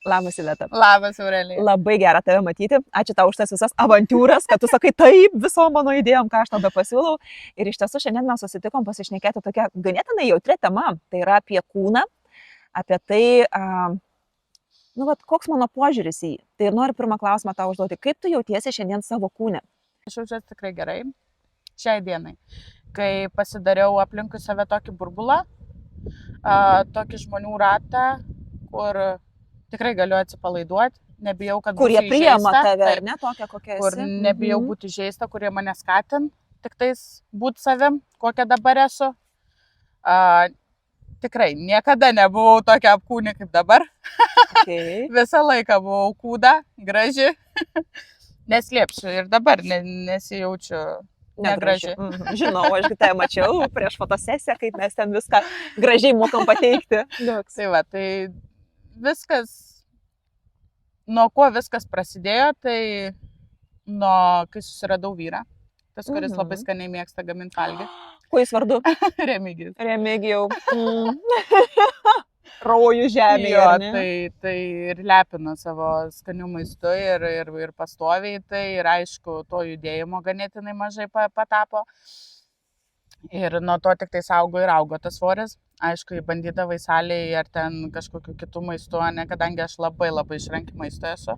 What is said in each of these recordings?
Labas, Iveta. Labas, Aurelija. Labai gera tave matyti. Ačiū tau už tas visas avantūras, kad tu sakai taip visom mano idėjom, ką aš tada pasiūlau. Ir iš tiesų šiandien mes susitikom pasišnekėti tokia ganėtinai jautria tema. Tai yra apie kūną, apie tai, koks mano požiūris į jį. Tai ir noriu pirmą klausimą tau užduoti. Kaip tu jautiesi šiandien savo kūne? Aš jaučiuosi tikrai gerai šiai dienai, kai pasidariau aplinkui save tokį burbulą, tokį žmonių ratą, kur tikrai galiu atsipalaiduoti, nebijau, kad kurie būsiu priima įžeista, tave, ar ne, tokia kokia esi. kur nebijau būti žaista, kurie mane skatin, tik tais būti savim, kokia dabar esu. Tikrai niekada nebuvau tokia apkūni kaip dabar. Okay. Visą laiką buvau kūda, graži. Neslėpsiu ir dabar nesijaučiu negraži. Žinau, aš tai mačiau prieš fotosesiją, kaip mes ten viską gražiai mokam pateikti. Tai va, tai viskas, nuo ko viskas prasidėjo, tai kai susiradau vyrą, tas, kuris labai skaniai mėgsta gaminti valgį. Kuo jis vardu? Remigijus. Remigijau. Rojų žemėje. Jo, tai ir lepina savo skanių maistu ir pastoviai, tai ir aišku, to judėjimo ganėtinai mažai patapo. Ir nuo to tik tai augo tas svoris. Aišku, bandydavai salėje ar ten kažkokiu kitų maistu, ne, kadangi aš labai išranki maisto esu.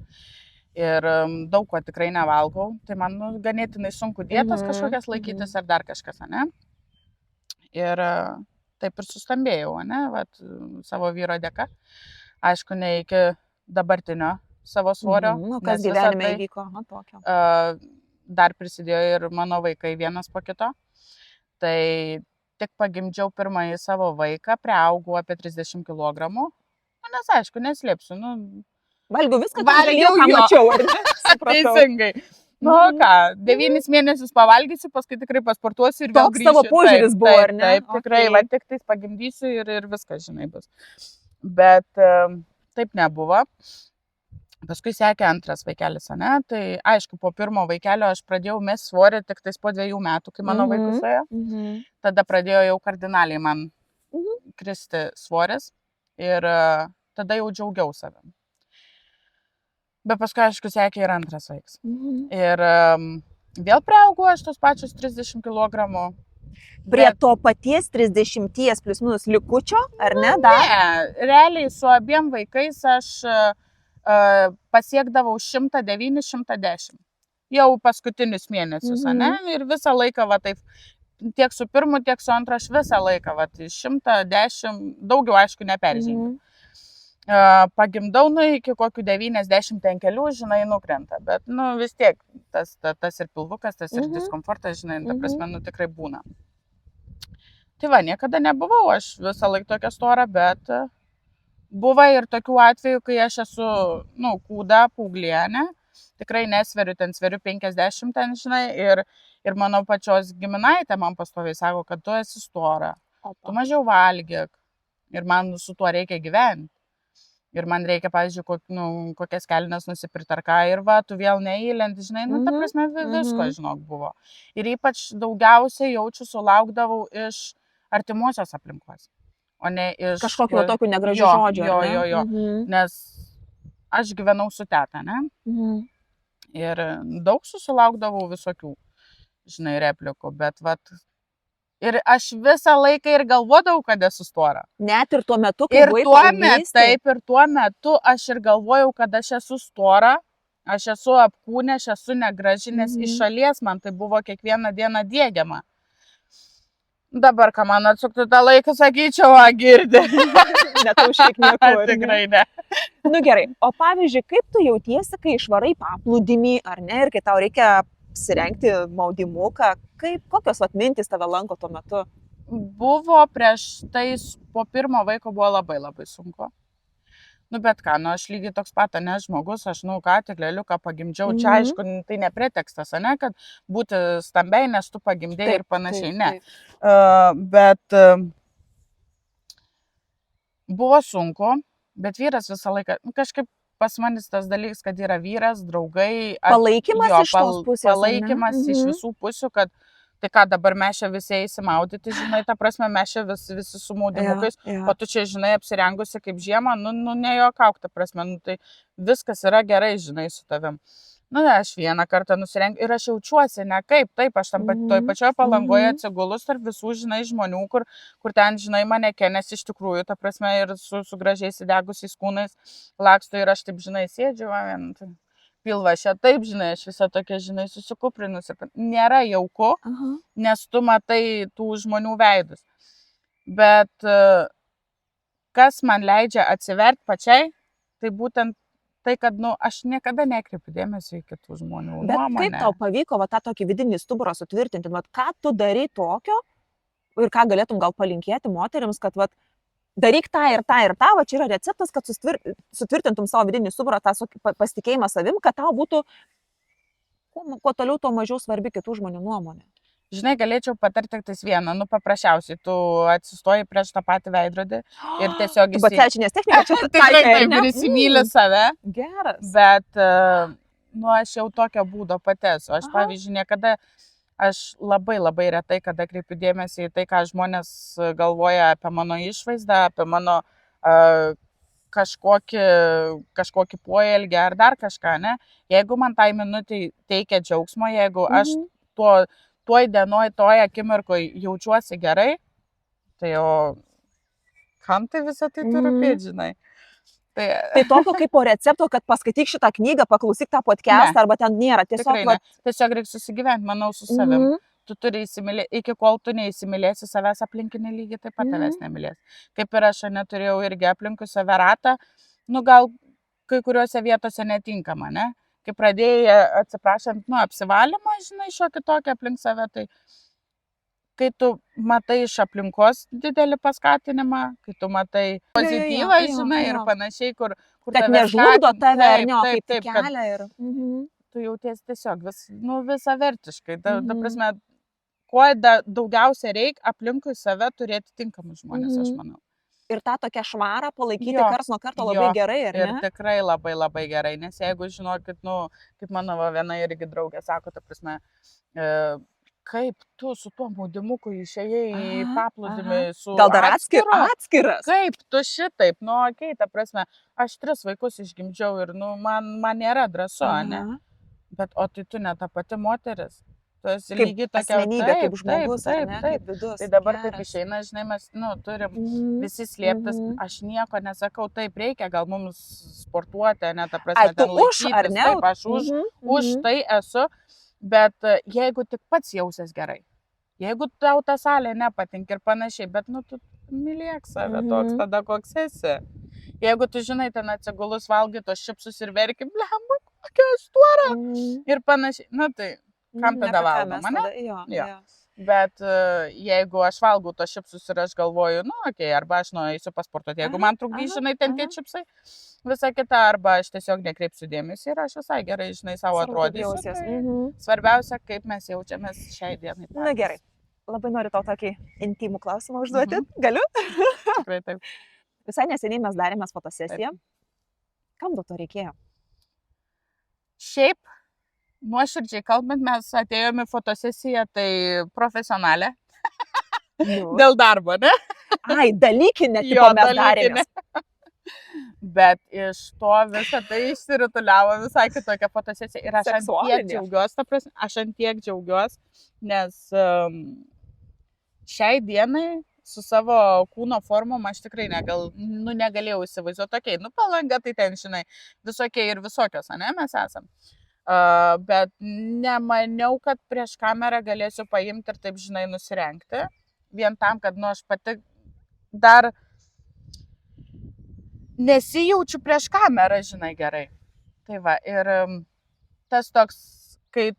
Ir daug ko tikrai nevalgau. Tai man ganėtinai sunku dietas kažkokias laikytis ar dar kažkas, ne? Ir taip ir sustambėjau, ne, vat, savo vyro dėka. Aišku, ne iki dabartinio savo svorio. Kas gyvenime įvyko? Tokio. Dar prisidėjo ir mano vaikai vienas po kito. Tai tik pagimdžiau pirmąjį savo vaiką, priaugau apie 30 kg. Nes aišku, neslėpsiu. Valgiau viską, ką mačiau, ar ne? Teisingai. Ką, 9 mėnesius pavalgysiu, paskui tikrai pasportuosiu ir vėl grįšiu. Toks tavo požiūris buvo, ar ne? Taip, tikrai, va, tik tais pagimdysiu ir viskas, žinai, bus. Bet taip nebuvo. Paskui sekė antras vaikelis, ne? Tai aišku, po pirmo vaikelio aš pradėjau mesti svorį tik tais po 2 metų, kai mano vaikus ėjo. Tada pradėjo jau kardinaliai man kristi svoris ir tada jau džiaugiau savim. Bet paskui, aišku, sekė ir antras vaikas. Ir vėl priaugau aš tos pačius 30 kg. Prie to paties 30 plius minus likučio, ar ne? Ne, realiai su abiem vaikais aš pasiekdavau 109-110. Jau paskutinius mėnesius, ne? Ir visą laiką, va, taip, tiek su pirmu, tiek su antru, aš visą laiką, va, 110, daugiau, aišku, neperžengiu. Pagimdau, iki kokių 95, žinai, nukrenta, bet, vis tiek, tas ir pilvukas, tas ir diskomfortas, žinai, ta prasme, tikrai būna. Tai va, niekada nebuvau aš visą laiką tokia stora, bet buvo ir tokių atvejų, kai aš esu, kūda, paauglė, ne? Tikrai nesveriu, ten sveriu 50, ten, žinai, ir mano pačios giminaitė man pastoviai sako, kad tu esi stora, tu mažiau valgyk ir man su tuo reikia gyventi. Ir man reikia, pavyzdžiui, kokias kelnes nusipirkti ar ką, ir va, tu vėl neįlenti, žinai, ta prasme, visko, žinok, buvo. Ir ypač daugiausiai sulaukdavau iš artimuosios aplinkos, o ne iš kažkokiu tokiu negražiu žodžiu. Jo. Nes aš gyvenau su teta, ne? Ir daug susilaukdavau visokių, žinai, replikų, bet vat. Ir aš visą laiką ir galvodavau, kad esu stora. Net ir tuo metu, kai buvai paauglystė. Taip, ir tuo metu aš ir galvojau, kad aš esu stora, aš esu apkūnė, aš esu negraži, nes iš šalies man tai buvo kiekvieną dieną diegiama. Dabar, ką man atsuktų tą laiką, sakyčiau, girdi. Netaušyk nieko. Tikrai ne. Gerai, o pavyzdžiui, kaip tu jautiesi, kai išvarai paplūdimį, ar ne, ir kai tau reikia apsirengti maudymuką, kokios mintis tave lanko tuo metu? Buvo prieš tai, po pirmo vaiko buvo labai sunku. Bet ką, aš lygiai toks pat, ne, žmogus, aš, tik lėliuką pagimdžiau, čia aišku, tai ne pretekstas, ne, kad būti stambiai, nes tu pagimdėjai ir panašiai, ne. Bet buvo sunku, bet vyras visą laiką, kažkaip pas manis tas dalykas, kad yra vyras, draugai. Palaikymas iš tos pusės. Palaikymas iš visų pusių, kad Tai ką dabar mes čia visi įsimaudyti, žinai, ta prasme, mes čia visi su maudimukais, o tu čia, žinai, apsirengusi kaip žiemą, nu nejuokauk, ta prasme, nu, tai viskas yra gerai, žinai, su tavim. Nu, aš vieną kartą nusirengiu ir aš jaučiuosi, ne kaip, taip, aš tam toj pačioje Palangoje atsigulus tarp visų, žinai, žmonių, kur ten, žinai, manekenės iš tikrųjų, ta prasme, ir su gražiais įdegusiais kūnais laksto ir aš taip, žinai, sėdžiu, pilva čia taip, žinai, aš visą tokia, žinai, susikuprinusi. Nėra jauku, nes tu matai tų žmonių veidus. Bet kas man leidžia atsiverti pačiai, tai būtent tai, kad, nu, aš niekada nekreipiu dėmesio į kitų žmonių nuomonę. Bet kaip tau pavyko va, tą tokį vidinį stuburą sutvirtinti? Vat, ką tu darai tokio ir ką galėtum gal palinkėti moterims, kad vat, daryk tą ir tą ir tą, va čia yra receptas, kad sutvirtintum savo vidinį stuburą, tą pasitikėjimą savim, kad tau būtų kuo toliau, tuo mažiau svarbi kitų žmonių nuomonė. Žinai, galėčiau patarti tik tais vieną, nu paprasčiausiai, tu atsistoji prieš tą patį veidrodį ir tiesiog Bacevičienės technika čia taip, ir įsimylė save. Geras. Bet, nu, aš jau tokio būdo pati esu. Aš, pavyzdžiui, niekada, aš labai retai, kada kreipiu dėmesį į tai, ką žmonės galvoja apie mano išvaizdą, apie mano kažkokį poelgį ar dar kažką, ne? Jeigu man tai minutį teikia džiaugsmo, jeigu aš toj dienoj, toj akimirkoj jaučiuosi gerai, tai kam tai visą tai turi rūpėti, žinai? Tai tokio kaip po recepto, kad paskaityk šitą knygą, paklausyk tą podcastą, arba ten nėra. Tiesiog reikia susigyventi, manau, su savim. Tu turi įsimylėti, iki kol tu neįsimylėsi savęs, aplinkinį lygiai taip pat tavęs nemylės. Kaip ir aš neturėjau irgi aplinkui save ratą, nu gal kai kuriuose vietose netinkama, ne? Kai pradėjai, atsiprašant, nu, apsivalymą, žinai, šiokį tokį aplink save, tai kai tu matai iš aplinkos didelį paskatinimą, kai tu matai pozityvą, žinai, ir panašiai, kur kad nežlugdo tave, ar ne, kaip kelia ir... Tu jautiesi tiesiog visavertiškai. Ta prasme, kuo daugiausia reikia aplinkui save turėti tinkamus žmonės, aš manau. Ir tą tokią švarą palaikyti kars nuo karto labai gerai, ar ne? Ir tikrai labai gerai, nes jeigu žinokit, nu, kaip mano viena irgi draugė sako, ta prasme, kaip tu su tuo maudimuku išėjai į paplūdimį su... Gal dar atskiras? Kaip tu šitaip, nu, okei, ta prasme, aš 3 vaikus išgimdžiau ir, nu, man nėra drąsu, ne? Bet, o tai tu ne ta pati moteris. Tu esi lygiai tokia asmenybė, kaip žmogus, kaip vidus. Tai dabar taip išeina, žinai, mes, nu, turim visi slėptis. Aš nieko nesakau, taip reikia, gal mums sportuoti, ne, ta prasme, ten laikytis. Taip, aš už tai esu. Bet jeigu tik pats jausies gerai, jeigu tau ta salė nepatinka ir panašiai, bet, nu, tu mylėk save toks tada, koks esi. Jeigu tu, žinai, ten atsigulus valgai tos čipsus ir verki, blemba, kokia stora ir panašiai, nu, tai kam tada valgo mane? Jo. Bet jeigu aš valgau tos čipsus ir aš galvoju, nu, okei, arba aš nueisiu pasportuoti, jeigu man trukdys, žinai, ten tie čipsai, visa kita, arba aš tiesiog nekreipsiu dėmesį ir aš visai gerai, žinai, savo atrodysiu. Svarbiausia, kaip mes jaučiamės šiai dienai. Na gerai, labai noriu tau tokį intimų klausimą užduoti. Galiu? Tikrai taip. Visai neseniai mes darėmės fotosesiją. Kam to reikėjo? Šiaip, nuoširdžiai kalbant, mes atėjome į fotosesiją, tai profesionalę. Dėl darbo, ne? Ai, dalykinė, tipo mes darėmės. Bet iš to visą tai išsirituliavo visai kitokia fotosesija. Ir aš ant tiek džiaugiuosi, nes šiai dienai su savo kūno formom aš tikrai negalėjau įsivaizduoti. Okei, nu Palanga, tai ten, žinai, visokie ir visokios, ne, mes esam. Bet nemaniau, kad prieš kamerą galėsiu paimti ir taip, žinai, nusirengti. Vien tam, kad, nu, aš pati dar nesijaučiu prieš kamerą, žinai, gerai. Tai va, ir tas toks, kai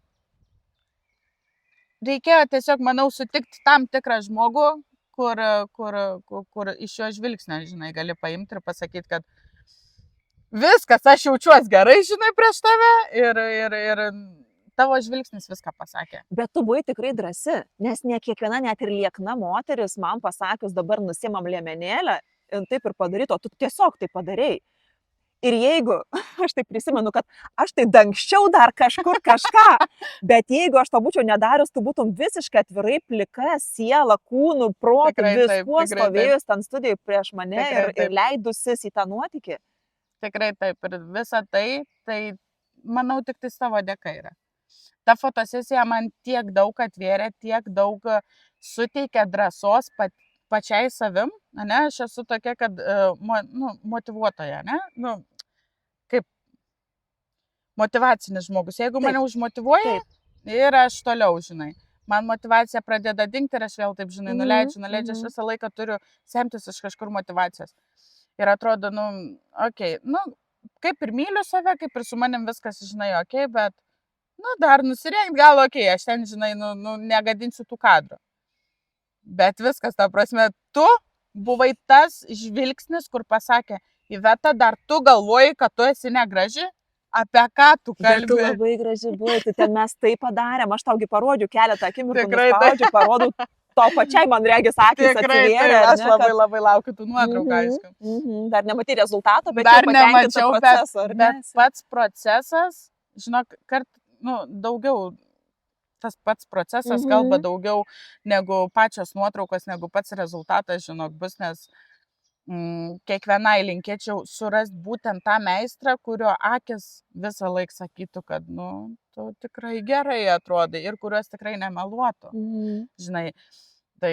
reikėjo tiesiog, manau, sutikti tam tikrą žmogų, kur iš jo žvilgsnio, žinai, gali paimti ir pasakyti, kad viskas, aš jaučiuosi gerai, žinai, prieš tave ir tavo žvilgsnis viską pasakė. Bet tu buvai tikrai drąsi, nes ne kiekviena, net ir liekna moteris man pasakius, dabar nusimam liemenėlę, taip ir padaryto, tu tiesiog tai padarei. Ir jeigu, aš tai prisimenu, kad aš tai dangščiau dar kažkur kažką, bet jeigu aš to būčiau nedarius, tu būtum visiškai atvirai plika siela, kūnų, protų, Tikrai taip, viskuo tikrai taip. stovėjus ten studijai prieš mane Tikrai ir taip. leidusis į tą nuotykį. Tikrai taip. Ir visa tai, manau, tik tai savo dėka yra. Ta fotosesija man tiek daug atvėrė, tiek daug suteikė drąsos pačiai savim, ne, aš esu tokia, kad motyvuotoja, ne, kaip motyvacinis žmogus. Jeigu Taip. mane užmotyvuoja Taip. ir aš toliau, žinai, man motyvacija pradeda dingti ir aš vėl taip, žinai, nuleidžiu, aš visą laiką turiu semtis iš kažkur motyvacijos. Ir atrodo, kaip ir myliu save, kaip ir su manim viskas, žinai, bet, dar nusirengt gal, aš ten, žinai, negadinsiu tų kadrų. Bet viskas, ta prasme, tu buvai tas žvilgsnis, kur pasakė, Iveta, dar tu galvoji, kad tu esi negraži? Apie ką tu kalbi? Bet tu labai graži buvai, tai ten mes tai padarėm, aš taugi parodžiu keletą akimirkų, Tikrai nuspaudžiu, parodau, to pačiai man regis akis Tikrai, atsivėrė. aš labai laukiu tų nuotraukų, aišku. Dar nematai rezultato, bet dar jau patenkinta nemačiau, proceso, ar ne? bet pats procesas, žinok, daugiau, tas pats procesas kalba daugiau negu pačios nuotraukos, negu pats rezultatas, žinok, bus, nes kiekvienai linkėčiau surasti būtent tą meistrą, kurio akis visą laiką sakytų, kad, tu tikrai gerai atrodai ir kurios tikrai nemeluotų. Žinai, tai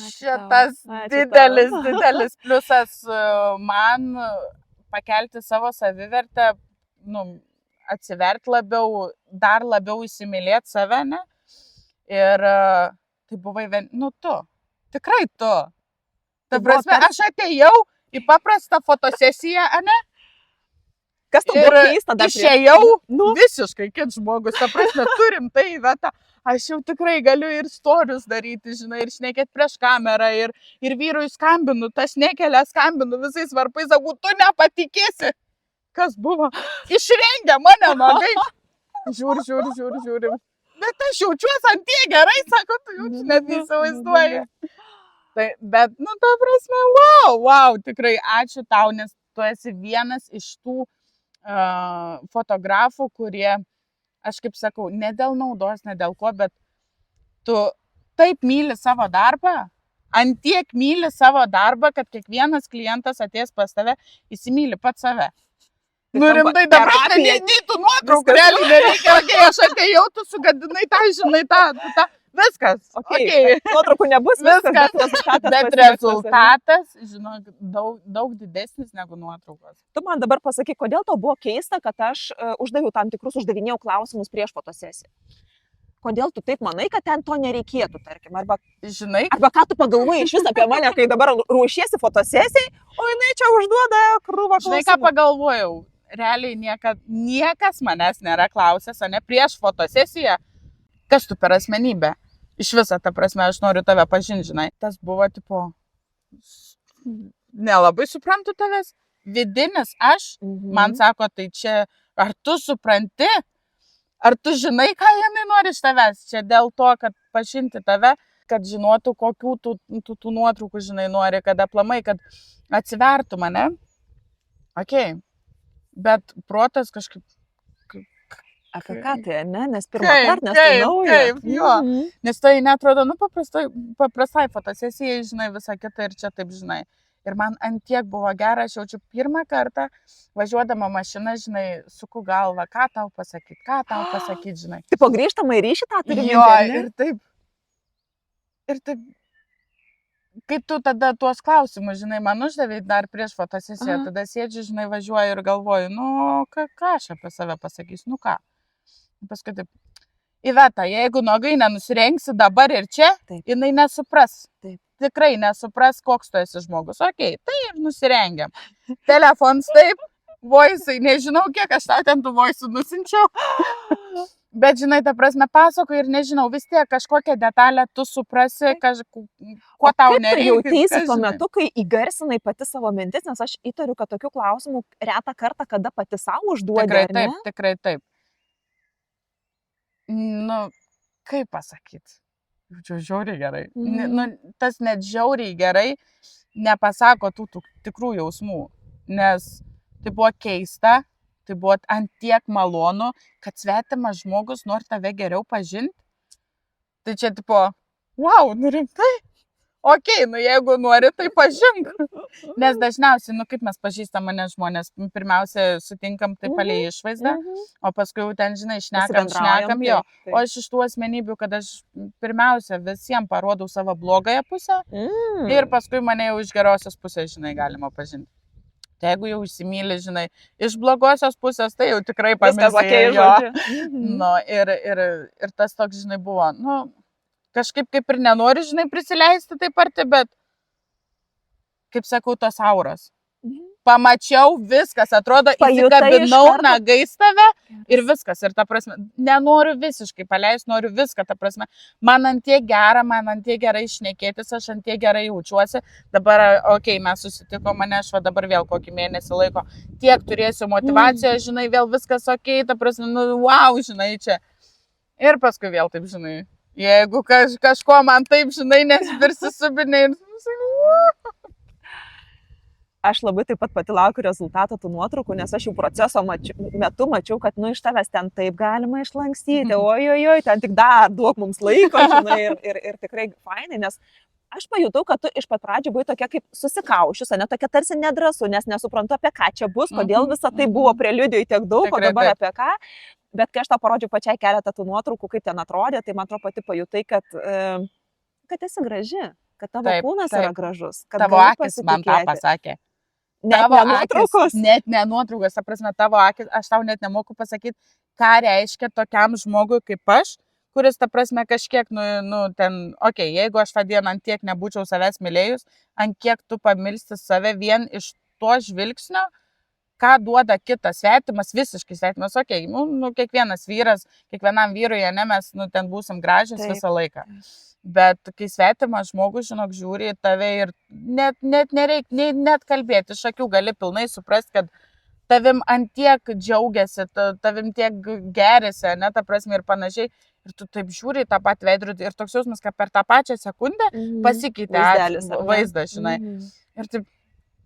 šitas didelis pliusas man pakelti savo savivertę, atsiverti labiau, dar labiau įsimylėti save, ne? Ir tai buvai, tu, tikrai tu. Ta prasme, aš atėjau į paprastą fotosesiją, ne? Kas tau buvo keista dar? Išėjau visiškai kit žmogus, ta prasme, turim tai, Iveta, aš jau tikrai galiu ir storius daryti, žinai, ir šnekėti prieš kamerą, ir vyrui skambinu, ta šnekelė skambinu visais varpais, sakau, tu nepatikėsi. Kas buvo? Išrengė mane nagai. Žiūri. Bet aš jaučiuosi ant tiek gerai, sako, tu jau net neįsivaizduoji. Bet, ta prasme, wow, tikrai ačiū tau, nes tu esi vienas iš tų fotografų, kurie, aš kaip sakau, ne dėl naudos, ne dėl ko, bet tu taip myli savo darbą, ant tiek myli savo darbą, kad kiekvienas klientas atėjęs pas tave įsimyli pats save. Rimtai dabar, nei tu nuotraukų realiai nereikia, aš atėjau, tu sugadinai tą, žinai, tą, viskas. Nuotraukų nebus, viskas, bet rezultatas, žinok, daug didesnis negu nuotraukos. Tu man dabar pasakyk, kodėl tau buvo keista, kad aš uždavinėjau klausimus prieš fotosesiją. Kodėl tu taip manai, kad ten to nereikėtų, tarkim, arba ką tu pagalvoji iš vis apie mane, kai dabar ruošiesi fotosesijai, o jinai čia užduoda krūvą klausimų. Žinai, ką pagalvojau, realiai niekas manęs nėra klausęs, ne prieš fotosesiją, kas tu per asmenybę. Iš viso, ta prasme, aš noriu tave pažinti, žinai. Tas buvo, tipo, nelabai suprantu tavęs, vidinis aš, man sako, tai čia, ar tu supranti? Ar tu žinai, ką jinai nori iš tavęs? Čia dėl to, kad pažinti tave, kad žinotų, kokių tų nuotraukų, žinai, nori, kad aplamai, kad atsivertų mane. Bet protas kažkaip... Apie ką tai, ne? Nes pirmą kartą, nes tai nauja. Jo. Nes tai netrodo, paprastai fotosesijai, žinai, visą kitą ir čia taip, žinai. Ir man ant tiek buvo gera, aš jaučiu pirmą kartą, važiuodama mašina, žinai, suku galvą, ką tau pasakyti, žinai. Tai po grįžtamą į ryšį tą turi minti, ne? Ir taip, kai tu tada tuos klausimus, žinai, man uždavė dar prieš fotosesiją, tada sėdžiu, žinai, važiuoju ir galvoju, ką aš apie save pasakysiu, ką. Paskui taip, Iveta, jeigu nogai nenusirengsi dabar ir čia, jinai nesupras. Taip. Tikrai nesupras, koks tu esi žmogus. Tai ir nusirengiam. Telefons taip, voisai, nežinau, kiek aš tau ten tų voisų nusinčiau. Bet, žinai, ta prasme, pasakoju ir nežinau, vis tiek kažkokią detalę tu suprasi, ko tau nereikia. Jau teisi tuo metu, kai įgarsinai pati savo mintis, nes aš įtariu, kad tokių klausimų retą kartą, kada pati savo užduodi. Tikrai taip. Kaip pasakyti? Jaučiu žiauriai gerai. Tas net žiauriai gerai nepasako tų tikrų jausmų, nes tai buvo keista, tai buvo ant tiek malonu, kad svetimas žmogus nori tave geriau pažinti. Tai čia tipo, wow, nu rimtai? Okei, nu jeigu nori, tai pažink. Nes dažniausiai, nu kaip mes pažįstam mane žmonės, pirmiausia sutinkam tai palei išvaizdą, o paskui jau ten, žinai, šnekam jo. O aš iš tų asmenybių, kad aš pirmiausia visiems parodau savo blogąją pusę ir paskui mane jau iš gerosios pusės, žinai, galima pažinti. Tai jeigu jau įsimylį, žinai, iš blogosios pusės, tai jau tikrai pamėsėjai jo. Nu, ir tas toks, žinai, buvo, nu, kažkaip kaip ir nenori, žinai, prisileisti taip arti, bet, kaip sakau, tos auros. Pamačiau viskas, atrodo, įsikabinau nagais tave ir viskas. Ir ta prasme, nenoriu visiškai paleisti, noriu viską, ta prasme, man ant tiek gera, man ant tiek gerai šnekėtis, aš ant tiek gerai jaučiuosi. Dabar, okei, mes susitiko mane, aš va dabar vėl kokį mėnesį laiko, tiek turėsiu motivaciją, žinai, vėl viskas okei, ta prasme, nu, wow, žinai, čia. Ir paskui vėl taip, žinai, jeigu kažko man taip, žinai, nesvirsisubinai ir... Aš labai taip pat pati laukiu rezultato tų nuotraukų, nes aš jau proceso metu mačiau, kad, nu, iš tavęs ten taip galima išlankstyti, ojojoj, ten tik dar duok mums laiko, žinai, ir tikrai fainai, nes aš pajutau, kad tu iš pat pradžių buvai tokia kaip susikaušius, ne tokia tarsi nedrasu, nes nesuprantu, apie ką čia bus, kodėl visa tai buvo preliudijoj tiek daug, o dabar apie ką. Bet kai aš tau parodžiau pačiai keletą tų nuotraukų, kaip ten atrodė, tai man atrodo pati pajutai, kad esi graži, kad tavo kūnas yra gražus. Tavo akis man tą pasakė. Net nuotraukos. Net nenuotraukos, ta prasme, tavo akis, aš tau net nemoku pasakyti, ką reiškia tokiam žmogui kaip aš, kuris, ta prasme, kažkiek, nu, ten, okei, jeigu aš tą dieną ant tiek nebūčiau savęs mylėjus, ant kiek tu pamilsti save vien iš to žvilgsnio, ką duoda kitas svetimas, visiškai svetimas, okei, nu, kiekvienas vyras, kiekvienam vyrui, ne, mes, nu, ten būsim gražios visą laiką. Bet kai svetimas žmogus, žinok, žiūri į tave ir net nereikia net kalbėti, iš akių gali pilnai suprasti, kad tavim ant tiek džiaugiasi, tavim tiek gerisi, ne, ta prasme ir panašiai. Ir tu taip žiūri į tą patį veidrodį ir toks jausmas, kad per tą pačią sekundę pasikeitė vaizdas, žinai. Ir taip,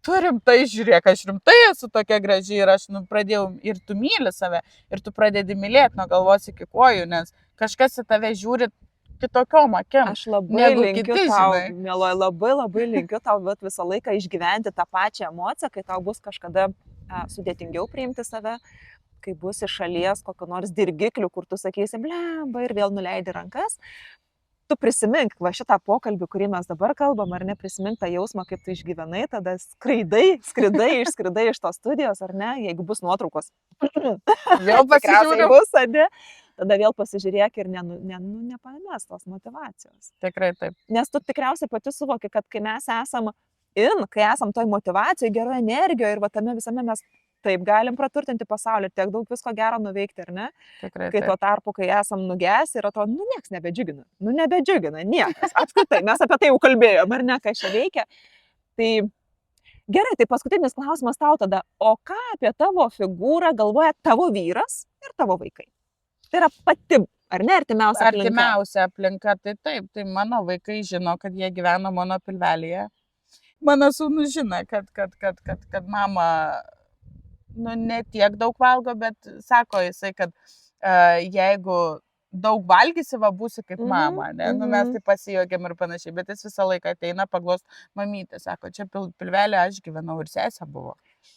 tu rimtai žiūrėk, aš rimtai esu tokia graži ir aš pradėjau, ir tu myli save, ir tu pradedi mylėti nuo galvos iki kojų, nes kažkas į tave žiūri kitokiom akim. Aš labai linkiu tau, mieloji, labai linkiu tau visą laiką išgyventi tą pačią emociją, kai tau bus kažkada sudėtingiau priimti save, kai bus iš šalies kokio nors dirgiklių, kur tu sakysi, blemba, ir vėl nuleidi rankas. Tu prisimink va šitą pokalbį, kurį mes dabar kalbam, ar ne, prisimink tą jausmą, kaip tu išgyvenai, tada išskridai iš tos studijos, ar ne, jeigu bus nuotraukos. Vėl pasižiūrėjau. Tada vėl pasižiūrėk ir nepames tos motivacijos. Tikrai taip. Nes tu tikriausiai pati suvoki, kad kai mes esam kai esam toj motivacijoje, geroje energijoje ir va tame visame mes taip galim praturtinti pasaulį ir tiek daug visko gero nuveikti, ar ne? Tikrai kai tuo tarpu, kai esam nugęs ir atrodo, nieks nebedžiugina, niekas. Apskritai, mes apie tai jau kalbėjom, ar ne, ką čia veikia. Tai gerai, tai paskutinis klausimas tau tada, o ką apie tavo figūrą galvoja tavo vyras ir tavo vaikai? Tai yra pati, ar ne, artimiausia aplinka? Artimiausia aplinka, tai taip, tai mano vaikai žino, kad jie gyvena mano pilvelėje. Mano sūnus žino, kad mama, nu, ne tiek daug valgo, bet sako jisai, kad jeigu daug valgysi, va būsi kaip mama, ne? Nu, mes tai pasijuokėm ir panašiai, bet jis visą laiką ateina paglost mamytę, sako, čia pilvelė aš gyvenau ir sesė buvo.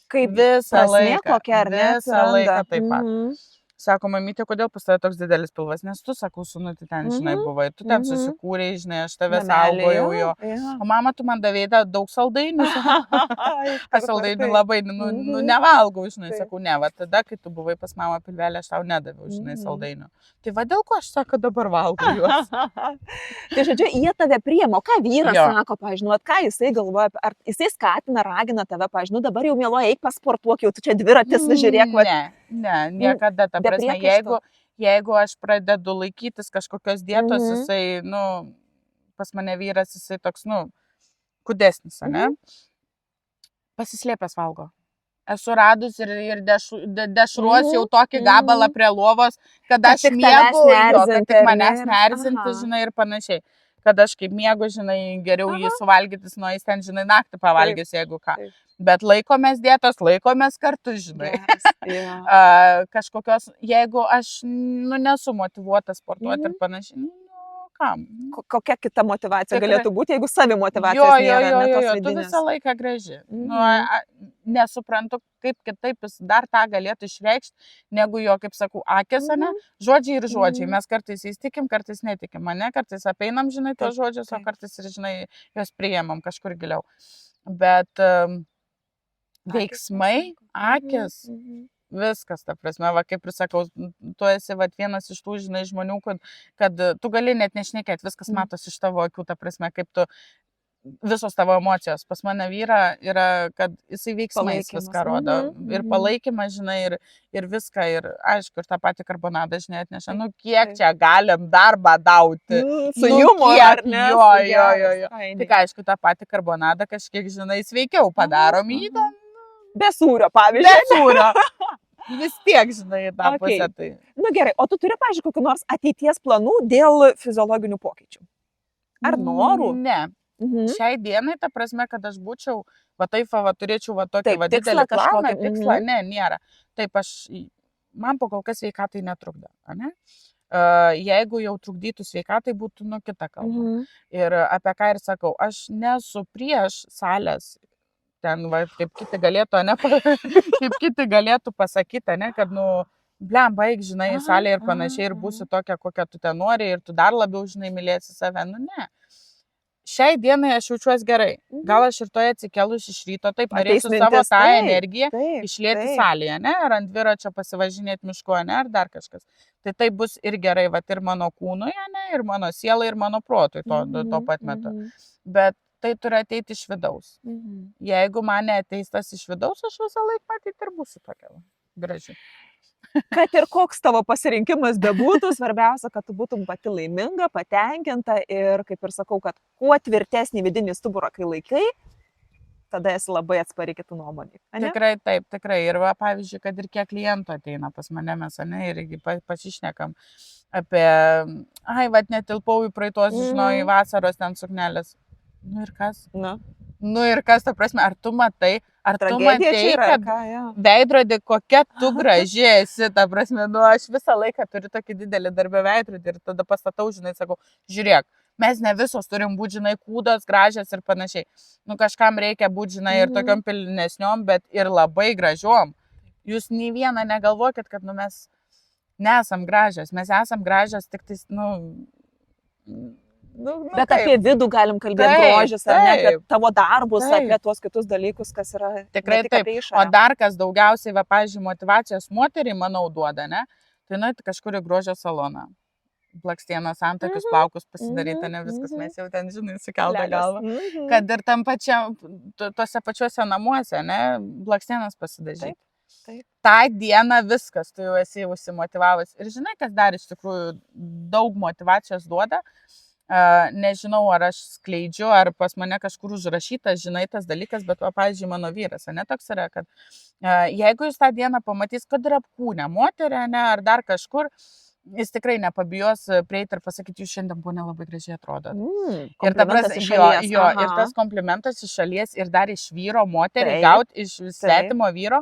Kaip visą laiką, kokia, ar ne? Visą laiką taip pat. Sako, mamytė, kodėl pas tave toks didelis pilvas, nes tu, sakau, sūnutį ten, žinai, buvai, tu ten susikūrėjai, žinai, aš tave saugojau jo. O mama, tu man davėjai daug saldainių. Aš saldainių labai, nevalgau, žinai, sakau, ne, va tada, kai tu buvai pas mamą pilvelę, aš tau nedaviau, žinai, saldainių. Tai va dėl ko aš sako, dabar valgau juos. Tai žodžiu, jie tave priima, o ką vyras sako, pažinot, ką jisai galvoja, ar jisai skatina, ragina tave, pažinot, dabar jau mieloji, eik pasportuok, jau tu čia dviratis, žiūrėk, va. Ne, niekada, ta prasme, jeigu aš pradedu laikytis kažkokios dietos, jisai, nu, pas mane vyras, jisai toks, nu, kudesnis, ne? Pasislėpęs valgo. Esu radus ir dešruos jau tokį gabalą prie lovos, kad aš miegu, kad tik manęs neerzinti, žinai, ir panašiai. kad aš kaip miegu, žinai, geriau jį suvalgytis, nuo jis ten, žinai, naktį pavalgys, jeigu ką. Taip. Bet laikomės dietos, laikomės kartu, žinai. Kažkokios, jeigu aš, nesu motyvuota sportuoti ir panašiai, kam? Kokia kita motivacija Tikrai. galėtų būti, jeigu savi motivacijos nėra, ne tos tu vidinės. visą laiką graži. Nesuprantu, kaip kitaip jis dar tą galėtų išreikšti, negu jo, kaip sakau, akis, ne? Žodžiai ir žodžiai. Mes kartais įstikim, kartais netikim, ne? Kartais apeinam, žinai, tos žodžius, o kartais ir, žinai, juos priėmam kažkur giliau. Bet veiksmai, akis, viskas, ta prasme, va, kaip ir sakau, tu esi va, vienas iš tų, žinai, žmonių, kad tu gali net nešnekėti, viskas matos iš tavo akių, ta prasme, kaip tu, visos tavo emocijos. Pas mane vyra yra, kad jisai veiksmais viską rodo. Ir palaikymas, žinai, ir viską, ir aišku, ir tą patį karbonadą, žinai, atneša. Nu, kiek čia galim dar badauti. Su jumoru, ar ne? Jo. Tik aišku, tą patį karbonadą kažkiek, žinai, sveikiau padarom jį ten. Be sūrio, pavyzdžiui. Be sūrio. Vis tiek, žinai, tą pusę. Tai. Nu gerai, o tu turi, pavyzdžiui, kokių nors ateities planų dėl fiziologinių pokyčių? Ar norų? Ne. Šiai dienai, ta prasme, kad aš būčiau, va taip, va turėčiau va tokį va didelį planą, tikslą, ne, nėra. Taip, man po kol kas sveikatai netrukdo, ne? Jeigu jau trukdytų sveikatai, būtų kita kalba. Ir apie ką ir sakau, aš nesu prieš salės. Ten, va, kaip kiti galėtų, ne, kaip kiti galėtų pasakyti, ne, kad, blem, baig, žinai, salė ir panašiai, ir būsi tokia, kokia tu ten nori, ir tu dar labiau, žinai, mylėsi save. Ne. Šiai dienai aš jaučiuosi gerai. Gal aš ir toje atsikelus iš ryto, taip, norėsiu savo tą energiją išlieti salėje, ne, ar ant dviračio pasivažinėti miško, ne, ar dar kažkas. Tai bus ir gerai, va, ir mano kūnui, ne, ir mano sielai, ir mano protui tuo pat metu. Bet tai turi ateiti iš vidaus. Jeigu man neateis tas iš vidaus, aš visą laiką matyti ir būsiu tokia graži. Kad ir koks tavo pasirinkimas bebūtų, svarbiausia, kad tu būtum pati laiminga, patenkinta ir, kaip ir sakau, kad kuo tvirtesnį vidinį stuburą, kai laikai, tada esi labai atspari kitų nuomonį. Tikrai taip, tikrai. Ir va, pavyzdžiui, kad ir kiek klientų ateina pas mane, mes, ne, irgi pasišnekam apie, netilpau į praeitos, žinau, į vasaros ten suknelės. Nu ir kas? Ir kas, ta prasme, ar tu matai, tu matei, kad veidrodį, kokia tu graži esi, ta prasme, aš visą laiką turiu tokį didelį darbę veidrodį ir tada pastatau, žinai, sakau, žiūrėk, mes ne visos turim būti, žinai, kūdos, gražios ir panašiai. Kažkam reikia būti, žinai, ir tokiom pilnesniom, bet ir labai gražiom. Jūs nei vieną negalvokit, kad, mes nesam gražios, mes esam gražios, tik tais, bet apie vidų galim kalbėti grožis, ar ne, apie tavo darbus, apie tuos kitus dalykus, kas yra tikrai taip. O dar kas daugiausiai, va, pavyzdžiui, motyvacijos moteriai, manau, duoda, ne? Tai nueiti kažkur į grožio saloną. Blakstienos, antakius, plaukus pasidaryti, ne viskas, mes jau ten, žinai, sukeltą galvą. Kad ir tam pačiam, tuose pačiuose namuose, ne, blakstienas pasidažyti. Ta diena viskas, tu jau esi užsimotyvavus. Ir žinai, kas dar iš tikrųjų daug motyvacijos duoda. Nežinau, ar aš skleidžiu, ar pas mane kažkur užrašytas, žinai, tas dalykas, bet, pavyzdžiui, mano vyras, ne, toks yra, kad jeigu jūs tą dieną pamatys, kad yra apkūnę moterį, ne, ar dar kažkur, jis tikrai nepabijos prieiti ir pasakyti, jūs šiandien buvo nelabai gražiai atrodo. Ir ta prasme, ir tas komplimentas iš šalies ir dar iš vyro moterį gauti, iš svetimo vyro.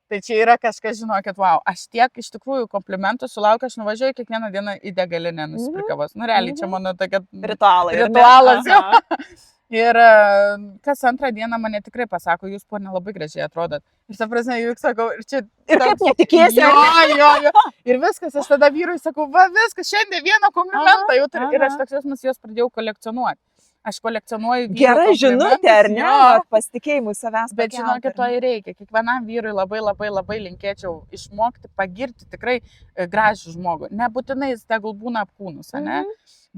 Tai čia yra kažkas, žinokit, wow, aš tiek iš tikrųjų komplimentų sulaukiu, aš nuvažiuoju kiekvieną dieną į degalinę nusipirkavos. Realiai čia mano tokia ritualas. Ir kas antrą dieną mane tikrai pasako, jūs ponė labai gražiai atrodot. Ir ta prasme, juk sakau, ir čia... Ir kaip netikėsi. Jo. Ir viskas, aš tada vyrui sakau, va viskas, šiandien vieną komplimentą jau turiu. Ir aš toks jausmas juos pradėjau kolekcionuoti. Aš kolekcionuoju vyrų. Gera žinutė, ar ne? Pasitikėjimui savęs. Bet žinokit, to ir reikia. Kiekvienam vyrui labai linkėčiau išmokti, pagirti tikrai gražų žmogų. Nebūtinai jis tegul būna apkūnus, ne?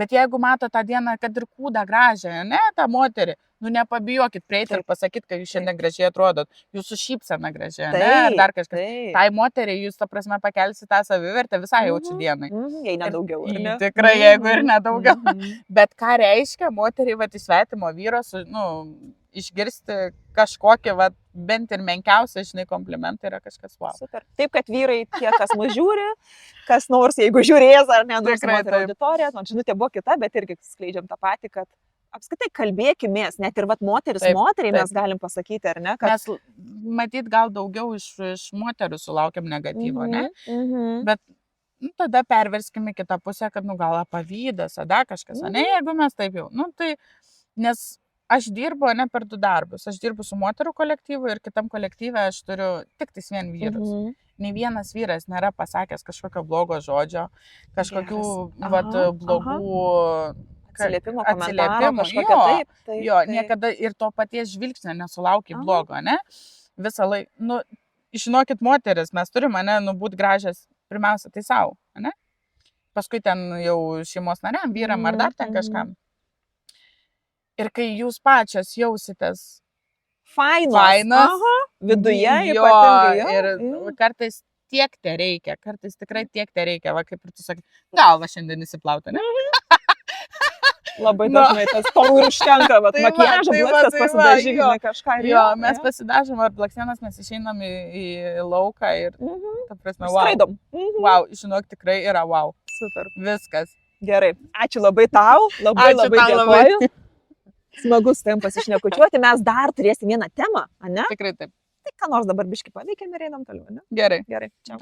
Bet jeigu mato tą dieną, kad ir kūdą gražią, ne, tą moterį, nepabijokit prieiti ir pasakyti, kad jūs šiandien gražiai atrodot. Jūsų šypsena gražiai, ne? Ar dar kažkas. Tai moteriai jūs, ta prasme, pakelsi tą savivertę visai jaučiu dienai. Jei nedaugiau, ar ne? Tikrai, jeigu ir nedaugiau. Bet ką reiškia moteriai, va, į svetimo vyro, išgirsti kažkokį, va, bent ir menkiausią, žinai, komplimentą yra kažkas wow. Super. Taip, kad vyrai tie, kas mus žiūri, kas nors, jeigu žiūrės ar ne, nors Tikrai moterų taip. auditorija, nors žinutė buvo kita, bet irgi skleidžiam tą patį, kad apskritai kalbėkimės, net ir vat moteris Taip, moteriai taip. mes galim pasakyti, ar ne? Kad... Mes, matyt, gal daugiau iš moterų sulaukiam negatyvo, ne? Bet nu, tada perverskime kitą pusę, kad, nu, gal pavydas, tada kažkas, ne, jeigu mes taip jau, nu, tai, nes aš dirbu, ne, per 2 darbus, aš dirbu su moterų kolektyvu ir kitam kolektyve aš turiu tik tais vien vyrus. Nei vienas vyras nėra pasakęs kažkokio blogo žodžio, kažkokių, vat, blogų Atsiliepimo, atsiliepimų, kažkokio, taip, jo, niekada ir to paties žvilgsnio nesulauki blogo, ne? Visą laiką, nu, žinokit, moteris, mes turime, ne, nu, būti gražias pirmiausia tai savo, ne? Paskui ten jau šeimos nariam, vyram ar dar ten kažkam. Ir kai jūs pačios jausitės fainas, viduje jo, ypatingai. ir kartais tiek te reikia, kartais tikrai tiek te reikia, va, kaip ir tu sakai, galva šiandien įsiplauti, ne? Labai dažnai tas to ir užtenka, bet Tai va, makiažą tai va, blakstės tai va, pasidažyti, jo. kažką. Ir Jo, mes pasidažom ar blakstienas, mes išeinam į lauką ir, ta prasme, wow. Skraidom. Wow, žinok, tikrai yra wow. Super. Viskas. Gerai. Ačiū labai tau. Labai Ačiū labai tau dėkoju. Smagu su tavim pasišnekučiuoti. Mes dar turėsim vieną temą, ne? Tikrai taip. Tai ką nors dabar biški paveikėm ir einam toliau, ne? Gerai. Gerai. Čia.